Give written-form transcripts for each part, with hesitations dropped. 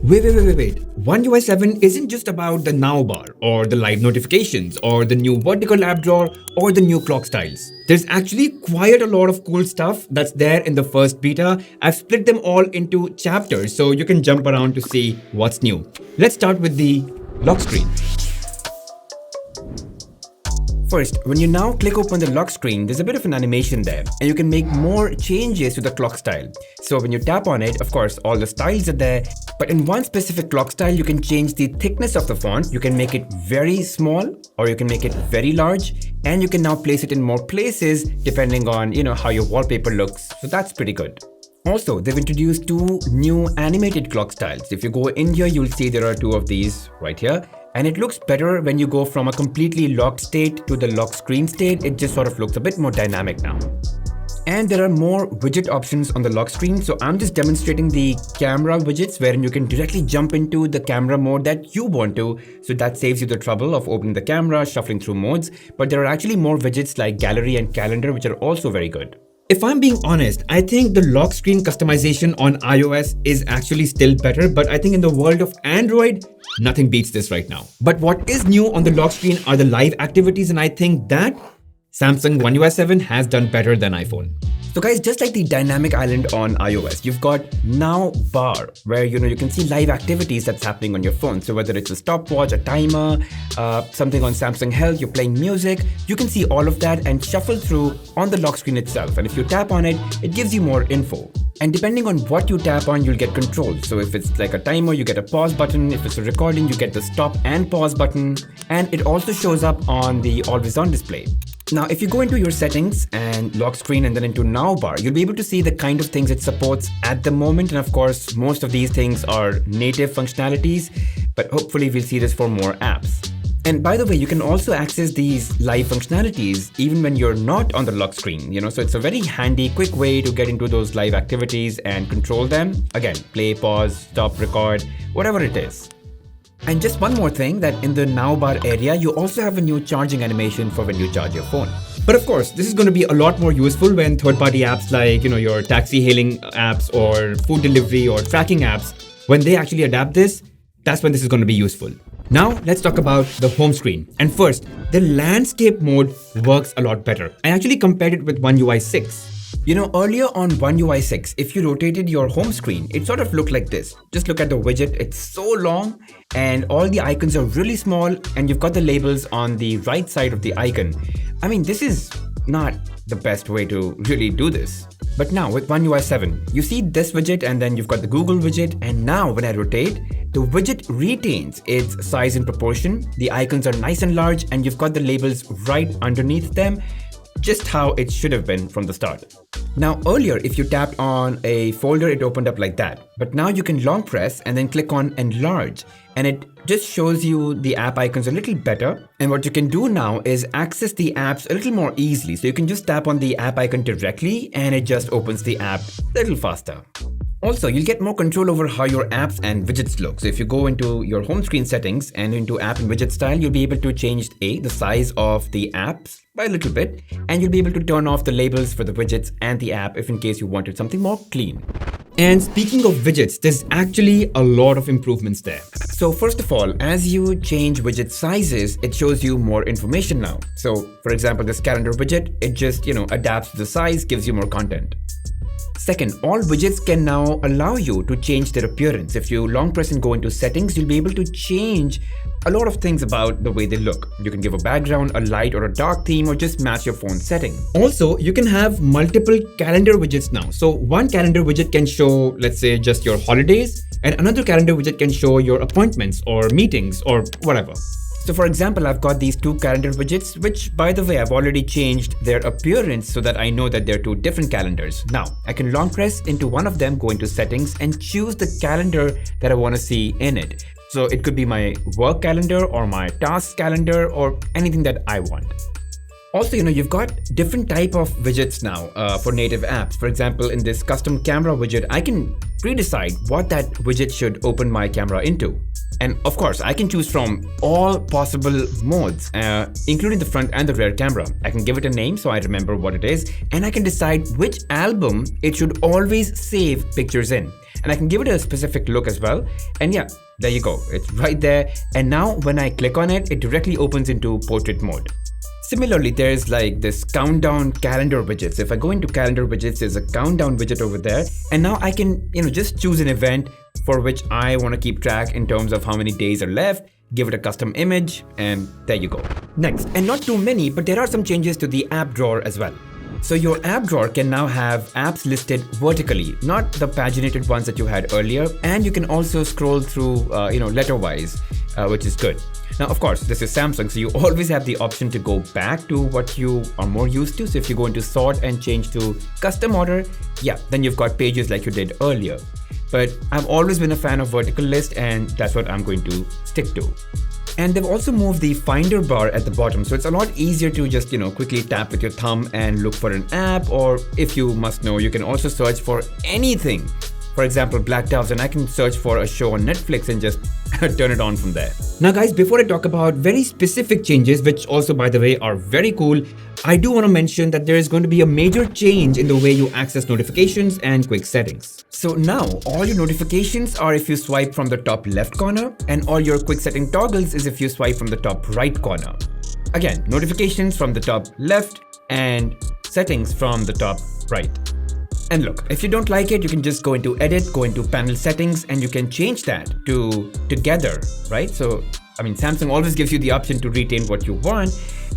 Wait. One UI 7 isn't just about the now bar or the live notifications or the new vertical app drawer or the new clock styles. There's actually quite a lot of cool stuff that's there in the first beta. I've split them all into chapters so you can jump around to see what's new. Let's start with the lock screen. First, when you now click open the lock screen, there's a bit of an animation there and you can make more changes to the clock style. So when you tap on it, of course, all the styles are there, but in one specific clock style, you can change the thickness of the font. You can make it very small or you can make it very large, and you can now place it in more places depending on, how your wallpaper looks. So that's pretty good. Also, they've introduced two new animated clock styles. If you go in here, you'll see there are two of these right here. And it looks better when you go from a completely locked state to the lock screen state. It just sort of looks a bit more dynamic now. And there are more widget options on the lock screen. So I'm just demonstrating the camera widgets wherein you can directly jump into the camera mode that you want to. So that saves you the trouble of opening the camera, shuffling through modes. But there are actually more widgets like gallery and calendar, which are also very good. If I'm being honest, I think the lock screen customization on iOS is actually still better, but I think in the world of Android, nothing beats this right now. But what is new on the lock screen are the live activities, and I think that Samsung One UI 7 has done better than iPhone. So guys, just like the dynamic island on iOS, you've got now bar where you can see live activities that's happening on your phone. So whether it's a stopwatch, a timer, something on Samsung Health, you're playing music, you can see all of that and shuffle through on the lock screen itself. And if you tap on it, it gives you more info. And depending on what you tap on, you'll get control. So if it's like a timer, you get a pause button. If it's a recording, you get the stop and pause button. And it also shows up on the always on display. Now, if you go into your settings and lock screen and then into now bar, you'll be able to see the kind of things it supports at the moment. And of course, most of these things are native functionalities, but hopefully we'll see this for more apps. And by the way, you can also access these live functionalities even when you're not on the lock screen, so it's a very handy, quick way to get into those live activities and control them. Again, play, pause, stop, record, whatever it is. And just one more thing, that in the now bar area, you also have a new charging animation for when you charge your phone. But of course, this is going to be a lot more useful when third-party apps like, your taxi hailing apps or food delivery or tracking apps, when they actually adapt this, that's when this is going to be useful. Now, let's talk about the home screen. And first, the landscape mode works a lot better. I actually compared it with One UI 6. Earlier on One UI 6, if you rotated your home screen, it sort of looked like this. Just look at the widget, it's so long and all the icons are really small and you've got the labels on the right side of the icon. I mean, this is not the best way to really do this. But now with One UI 7, you see this widget and then you've got the Google widget, and now when I rotate, the widget retains its size and proportion. The icons are nice and large and you've got the labels right underneath them, just how it should have been from the start. Now earlier, if you tapped on a folder, it opened up like that. But now you can long press and then click on enlarge, and it just shows you the app icons a little better. And what you can do now is access the apps a little more easily. So you can just tap on the app icon directly and it just opens the app a little faster. Also, you'll get more control over how your apps and widgets look. So if you go into your home screen settings and into app and widget style, you'll be able to change the size of the apps by a little bit, and you'll be able to turn off the labels for the widgets and the app if in case you wanted something more clean. And speaking of widgets, there's actually a lot of improvements there. So first of all, as you change widget sizes, it shows you more information now. So for example, this calendar widget, it just, adapts the size, gives you more content. Second, all widgets can now allow you to change their appearance. If you long press and go into settings, you'll be able to change a lot of things about the way they look. You can give a background, a light or a dark theme, or just match your phone setting. Also, you can have multiple calendar widgets now. So one calendar widget can show, let's say, just your holidays, and another calendar widget can show your appointments or meetings or whatever. So for example, I've got these two calendar widgets, which by the way, I've already changed their appearance so that I know that they're two different calendars. Now, I can long press into one of them, go into settings and choose the calendar that I want to see in it. So it could be my work calendar or my task calendar or anything that I want. Also, you've got different type of widgets now for native apps. For example, in this custom camera widget, I can pre-decide what that widget should open my camera into. And of course, I can choose from all possible modes, including the front and the rear camera. I can give it a name so I remember what it is, and I can decide which album it should always save pictures in. And I can give it a specific look as well. And yeah, there you go. It's right there. And now when I click on it, it directly opens into portrait mode. Similarly, there's like this countdown calendar widgets. If I go into calendar widgets, there's a countdown widget over there. And now I can, just choose an event for which I want to keep track in terms of how many days are left, give it a custom image, and there you go. Next, and not too many, but there are some changes to the app drawer as well. So your app drawer can now have apps listed vertically, not the paginated ones that you had earlier. And you can also scroll through, letter-wise, which is good. Now, of course, this is Samsung, so you always have the option to go back to what you are more used to. So if you go into sort and change to custom order, yeah, then you've got pages like you did earlier. But I've always been a fan of vertical list, and that's what I'm going to stick to. And they've also moved the finder bar at the bottom, so it's a lot easier to just, quickly tap with your thumb and look for an app, or if you must know, you can also search for anything. For example, Black Doves, and I can search for a show on Netflix and just turn it on from there. Now guys, before I talk about very specific changes, which also by the way are very cool, I do want to mention that there is going to be a major change in the way you access notifications and quick settings. So now all your notifications are if you swipe from the top left corner, and all your quick setting toggles is if you swipe from the top right corner. Again, notifications from the top left and settings from the top right. And look, if you don't like it, you can just go into edit, go into panel settings, and you can change that to together, right? So, Samsung always gives you the option to retain what you want.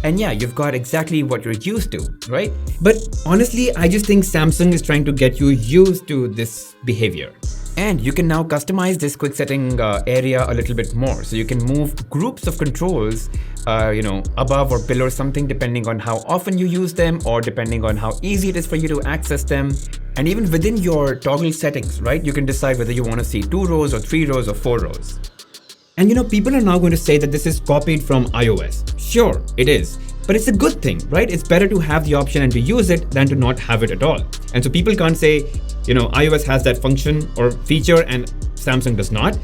And yeah, you've got exactly what you're used to, right? But honestly, I just think Samsung is trying to get you used to this behavior. And you can now customize this quick setting area a little bit more. So you can move groups of controls, above or below something, depending on how often you use them or depending on how easy it is for you to access them. And even within your toggle settings, right? You can decide whether you want to see 2 rows or 3 rows or 4 rows. And people are now going to say that this is copied from iOS. Sure, it is. But it's a good thing, right? It's better to have the option and to use it than to not have it at all. And so people can't say, iOS has that function or feature and Samsung does not.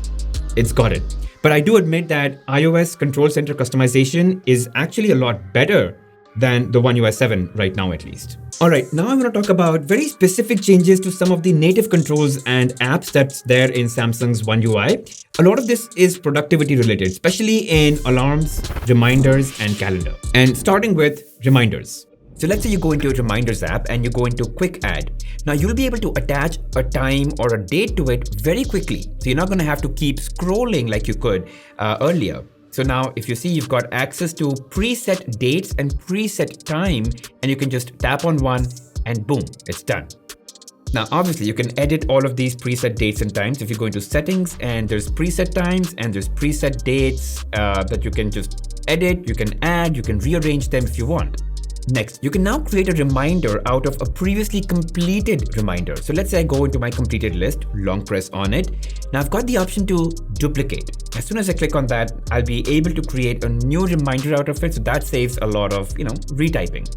It's got it. But I do admit that iOS control center customization is actually a lot better than the One UI 7 right now, at least. All right, now I'm going to talk about very specific changes to some of the native controls and apps that's there in Samsung's One UI. A lot of this is productivity related, especially in alarms, reminders, and calendar. And starting with reminders. So let's say you go into your reminders app and you go into quick add. Now you'll be able to attach a time or a date to it very quickly. So you're not going to have to keep scrolling like you could earlier. So now if you see, you've got access to preset dates and preset time, and you can just tap on one and boom, it's done. Now, obviously you can edit all of these preset dates and times. If you go into settings and there's preset times and there's preset dates that you can just edit, you can add, you can rearrange them if you want. Next, you can now create a reminder out of a previously completed reminder. So let's say I go into my completed list, long press on it. Now I've got the option to duplicate. As soon as I click on that, I'll be able to create a new reminder out of it. So that saves a lot of, retyping.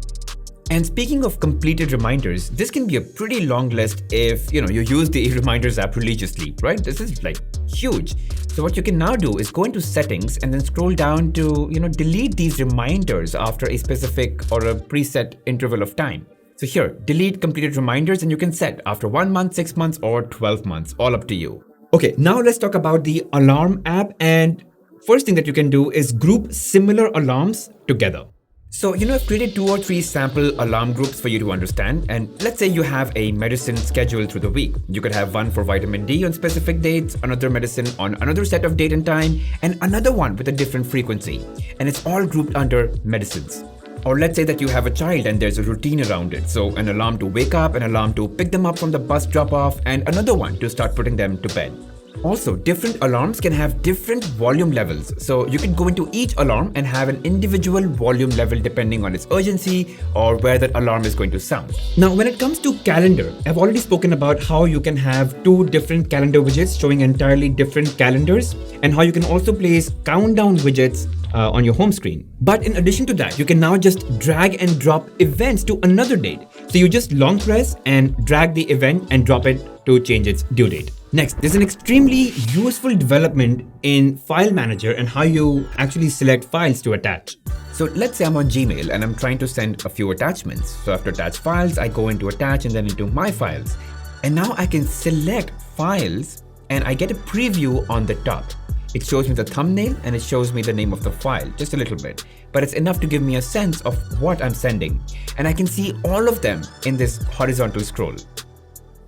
And speaking of completed reminders, this can be a pretty long list if, you use the reminders app religiously, right? This is like huge. So what you can now do is go into settings and then scroll down to, delete these reminders after a specific or a preset interval of time. So here, delete completed reminders, and you can set after 1 month, 6 months, or 12 months, all up to you. Okay, now let's talk about the alarm app. And first thing that you can do is group similar alarms together. So, I've created 2 or 3 sample alarm groups for you to understand. And let's say you have a medicine scheduled through the week. You could have one for vitamin D on specific dates, another medicine on another set of date and time, and another one with a different frequency. And it's all grouped under medicines. Or let's say that you have a child and there's a routine around it. So an alarm to wake up, an alarm to pick them up from the bus drop off, and another one to start putting them to bed. Also, different alarms can have different volume levels. So you can go into each alarm and have an individual volume level depending on its urgency or where that alarm is going to sound. Now, when it comes to calendar, I've already spoken about how you can have 2 different calendar widgets showing entirely different calendars, and how you can also place countdown widgets on your home screen. But in addition to that, you can now just drag and drop events to another date. So you just long press and drag the event and drop it to change its due date. Next, there's an extremely useful development in File Manager and how you actually select files to attach. So let's say I'm on Gmail and I'm trying to send a few attachments. So after attach files, I go into attach and then into my files. And now I can select files and I get a preview on the top. It shows me the thumbnail and it shows me the name of the file, just a little bit. But it's enough to give me a sense of what I'm sending. And I can see all of them in this horizontal scroll.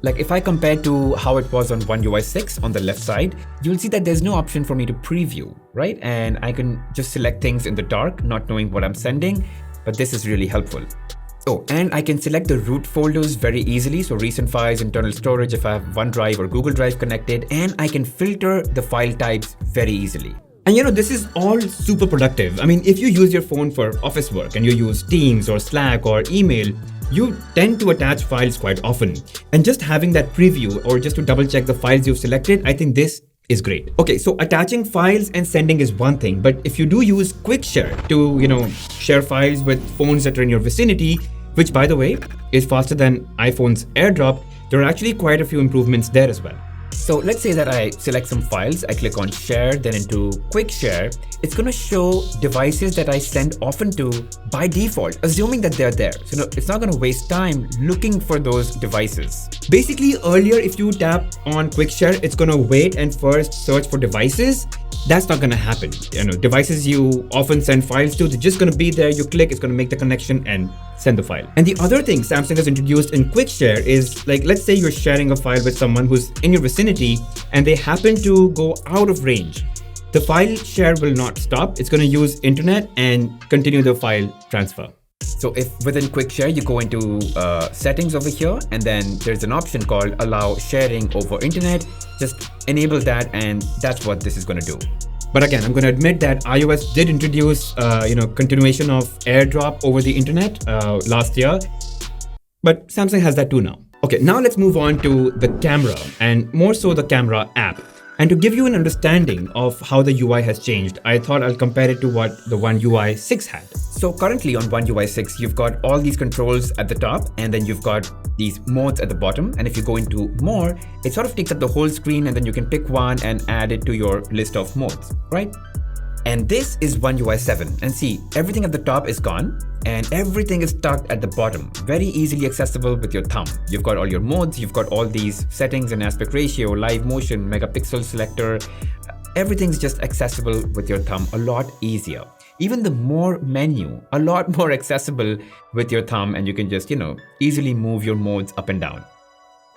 Like if I compare to how it was on One UI 6 on the left side, you'll see that there's no option for me to preview, right? And I can just select things in the dark, not knowing what I'm sending, but this is really helpful. Oh, and I can select the root folders very easily. So recent files, internal storage, if I have OneDrive or Google Drive connected, and I can filter the file types very easily. And this is all super productive. I mean, if you use your phone for office work and you use Teams or Slack or email, you tend to attach files quite often. And just having that preview or just to double check the files you've selected, I think this is great. Okay, so attaching files and sending is one thing, but if you do use Quick Share to, share files with phones that are in your vicinity, which by the way is faster than iPhone's AirDrop, there are actually quite a few improvements there as well. So let's say that I select some files, I click on share, then into quick share. It's going to show devices that I send often to by default, assuming that they're there. So it's not going to waste time looking for those devices. Basically, earlier, if you tap on quick share, it's going to wait and first search for devices. That's not going to happen. Devices you often send files to, they're just going to be there. You click, it's going to make the connection and send the file. And the other thing Samsung has introduced in Quick Share is, like, let's say you're sharing a file with someone who's in your vicinity and they happen to go out of range. The file share will not stop. It's going to use internet and continue the file transfer. So if within Quick Share, you go into settings over here, and then there's an option called allow sharing over internet. Just enable that, and that's what this is going to do. But again, I'm going to admit that iOS did introduce, continuation of AirDrop over the internet last year, but Samsung has that too now. Okay, now let's move on to the camera, and more so the camera app. And to give you an understanding of how the UI has changed, I thought I'll compare it to what the One UI 6 had. So currently on One UI 6, you've got all these controls at the top, and then you've got these modes at the bottom. And if you go into more, it sort of takes up the whole screen, and then you can pick one and add it to your list of modes, right? And this is One UI 7. And see, everything at the top is gone and everything is tucked at the bottom. Very easily accessible with your thumb. You've got all your modes, you've got all these settings and aspect ratio, live motion, megapixel selector. Everything's just accessible with your thumb, a lot easier. Even the more menu, a lot more accessible with your thumb, and you can just, easily move your modes up and down.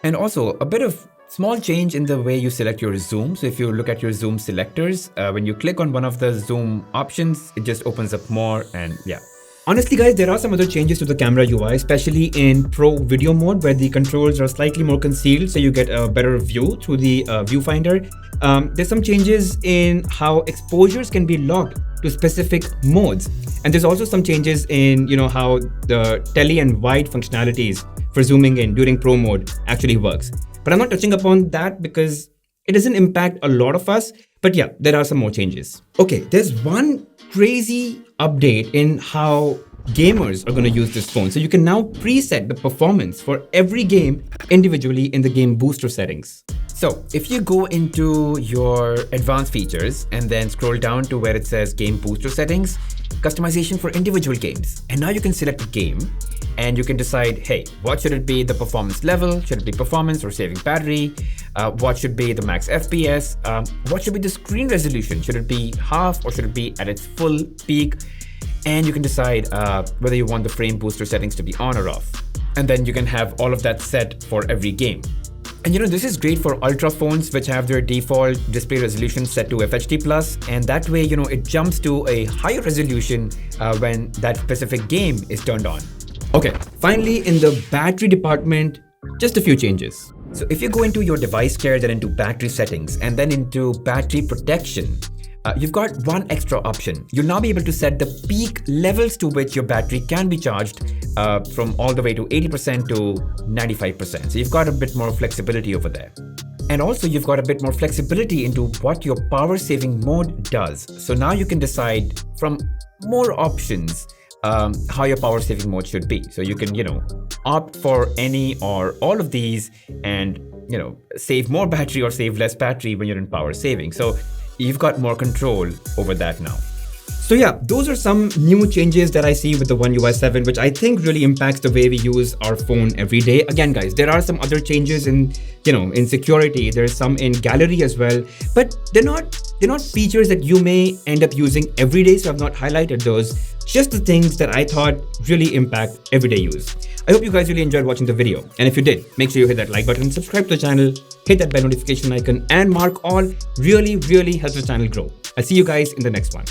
And also a bit of small change in the way you select your zoom. So if you look at your zoom selectors, when you click on one of the zoom options, it just opens up more, and yeah. Honestly guys, there are some other changes to the camera UI, especially in Pro video mode, where the controls are slightly more concealed, so you get a better view through the viewfinder. There's some changes in how exposures can be locked to specific modes. And there's also some changes in how the tele and wide functionalities for zooming in during Pro mode actually works. But I'm not touching upon that because it doesn't impact a lot of us. But yeah, there are some more changes. Okay, there's one crazy update in how gamers are going to use this phone. So you can now preset the performance for every game individually in the game booster settings. So if you go into your advanced features and then scroll down to where it says game booster settings, customization for individual games. And now you can select a game and you can decide, hey, what should it be, the performance level? Should it be performance or saving battery? What should be the max FPS? What should be the screen resolution? Should it be half or should it be at its full peak? And you can decide whether you want the frame booster settings to be on or off. And then you can have all of that set for every game. And this is great for ultra phones which have their default display resolution set to FHD+, and that way, it jumps to a higher resolution when that specific game is turned on. Okay, finally in the battery department, just a few changes. So if you go into your device care, then into battery settings, and then into battery protection, you've got one extra option. You'll now be able to set the peak levels to which your battery can be charged from all the way to 80% to 95%. So you've got a bit more flexibility over there. And also you've got a bit more flexibility into what your power saving mode does. So now you can decide from more options how your power saving mode should be. So you can, opt for any or all of these and, save more battery or save less battery when you're in power saving. So you've got more control over that now. So yeah, those are some new changes that I see with the One UI 7, which I think really impacts the way we use our phone every day. Again, guys, there are some other changes in, in security. There's some in gallery as well, but they're not features that you may end up using every day. So I've not highlighted those, just the things that I thought really impact everyday use. I hope you guys really enjoyed watching the video. And if you did, make sure you hit that like button, subscribe to the channel, hit that bell notification icon, and mark all. Really helps the channel grow. I'll see you guys in the next one.